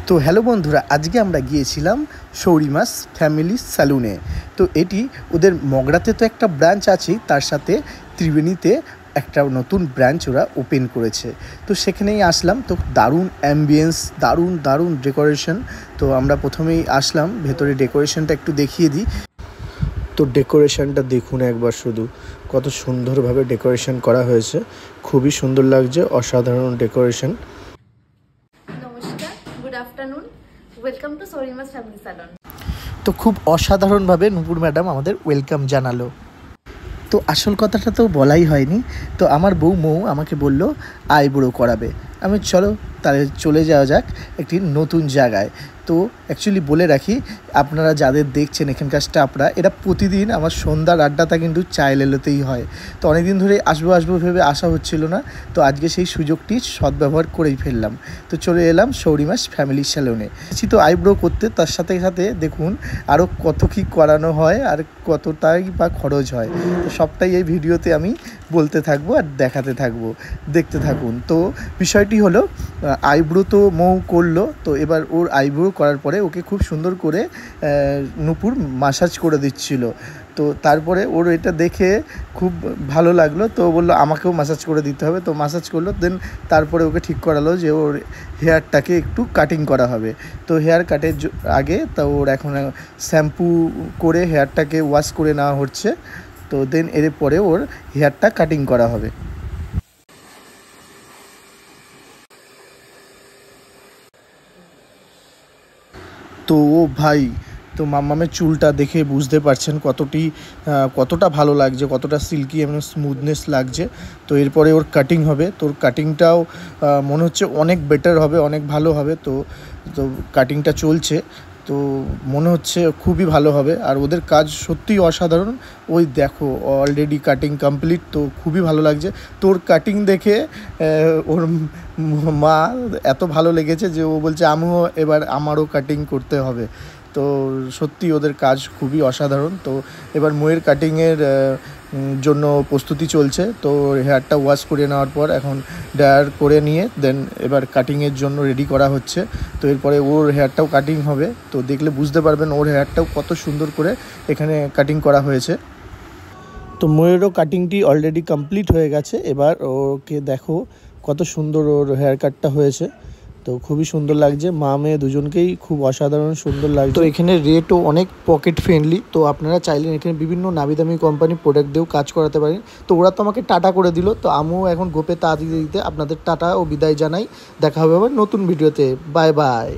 তো হ্যালো বন্ধুরা, আজকে আমরা গিয়েছিলাম শৌরিমাস ফ্যামিলি স্যালুনে। তো এটি ওদের মগরাতে তো একটা ব্রাঞ্চ আছেই, তার সাথে ত্রিবেণীতে একটা নতুন ব্রাঞ্চ ওরা ওপেন করেছে। তো সেখানেই আসলাম। তো দারুণ অ্যাম্বিয়েন্স, দারুণ দারুণ ডেকোরেশন। তো আমরা প্রথমেই আসলাম, ভেতরে ডেকোরেশনটা একটু দেখিয়ে দিই। তো ডেকোরেশনটা দেখুন একবার, শুধু কত সুন্দরভাবে ডেকোরেশন করা হয়েছে, খুবই সুন্দর লাগছে, অসাধারণ decoration. Good afternoon, welcome to শৌরিমাস ফ্যামিলি স্যালন। তো খুব অসাধারণভাবে নূপুর ম্যাডাম আমাদের ওয়েলকাম জানালো। তো আসল কথাটা তো বলাই হয়নি। তো আমার বউ মৌ আমাকে বলল আইব্রো করাবে। আমি চলো তাহলে চলে যাওয়া যাক একটি নতুন জায়গায়। তো অ্যাকচুয়ালি বলে রাখি, আপনারা যাদের দেখছেন এখানকার স্টাফরা, এরা প্রতিদিন আমার সন্ধ্যার আড্ডাটা কিন্তু চায়ের এলোতেই হয়। তো অনেক দিন ধরে আসবো ভেবে আসা হচ্ছিল না। তো আজকে সেই সুযোগটি সদ্ব্যবহার করেই ফেললাম। তো চলে এলাম শৌরিমাস ফ্যামিলি স্যালুনে। তো আইব্রো করতে, তার সাথে সাথে দেখুন আরও কত কী করানো হয় আর কতটাই বা খরচ হয়। তো সবটাই এই ভিডিওতে আমি বলতে থাকবো আর দেখাতে থাকবো, দেখতে থাকুন। তো বিষয়টি হলো, আইব্রো তো মৌ করলো। তো এবার ওর আইব্রো করার পরে ওকে খুব সুন্দর করে নূপুর মাসাজ করে দিচ্ছিল। তো তারপরে ওর এটা দেখে খুব ভালো লাগলো, তো বললো আমাকেও মাসাজ করে দিতে হবে। তো মাসাজ করলো, দেন তারপরে ওকে ঠিক করালো যে ওর হেয়ারটাকে একটু কাটিং করা হবে। তো হেয়ার কাটের আগে তা ওর এখন শ্যাম্পু করে হেয়ারটাকে ওয়াশ করে নেওয়া হচ্ছে। তো দেন এর পরে ওর হেয়ারটা কাটিং করা হবে। তো ও ভাই, তো মাম্মামের চুলটা দেখে বুঝতে পারছেন কতটা ভালো লাগছে, কতটা সিল্কি এবং স্মুথনেস লাগছে। তো এরপরে ওর কাটিং হবে। তোর কাটিংটাও মনে হচ্ছে অনেক বেটার হবে, অনেক ভালো হবে। তো তো কাটিংটা চলছে, তো মনে হচ্ছে খুবই ভালো হবে। আর ওদের কাজ সত্যিই অসাধারণ। ওই দেখো অলরেডি কাটিং কমপ্লিট। তো খুবই ভালো লাগছে তোর কাটিং দেখে। ওর মা এত ভালো লেগেছে যে ও বলছে আমারও কাটিং করতে হবে। তো সত্যি ওদের কাজ খুবই অসাধারণ। তো এবার ময়ের কাটিংয়ের জন্য প্রস্তুতি চলছে। তো হেয়ারটা ওয়াশ করে নেওয়ার পর এখন ড্রায়ার করে নিয়ে দেন এবার কাটিংয়ের জন্য রেডি করা হচ্ছে। তো এরপরে ওর হেয়ারটাও কাটিং হবে। তো দেখলে বুঝতে পারবেন ওর হেয়ারটাও কত সুন্দর করে এখানে কাটিং করা হয়েছে। তো ময়েরও কাটিংটি অলরেডি কমপ্লিট হয়ে গেছে। এবার ওকে দেখো কত সুন্দর ওর হেয়ার কাটটা হয়েছে। তো খুবই সুন্দর লাগছে, মা মেয়ে দুজনকেই খুব অসাধারণ সুন্দর লাগছে। তো এখানে রেটও অনেক পকেট ফ্রেন্ডলি। তো আপনারা চাইলেন এখানে বিভিন্ন নামি দামি কোম্পানির প্রোডাক্ট দিয়েও কাজ করাতে পারেন। তো ওরা তো আমাকে টাটা করে দিল। তো আমিও এখন গোপে তা দিতে আপনাদের টাটা ও বিদায় জানাই। দেখা হবে আবার নতুন ভিডিওতে। Bye bye.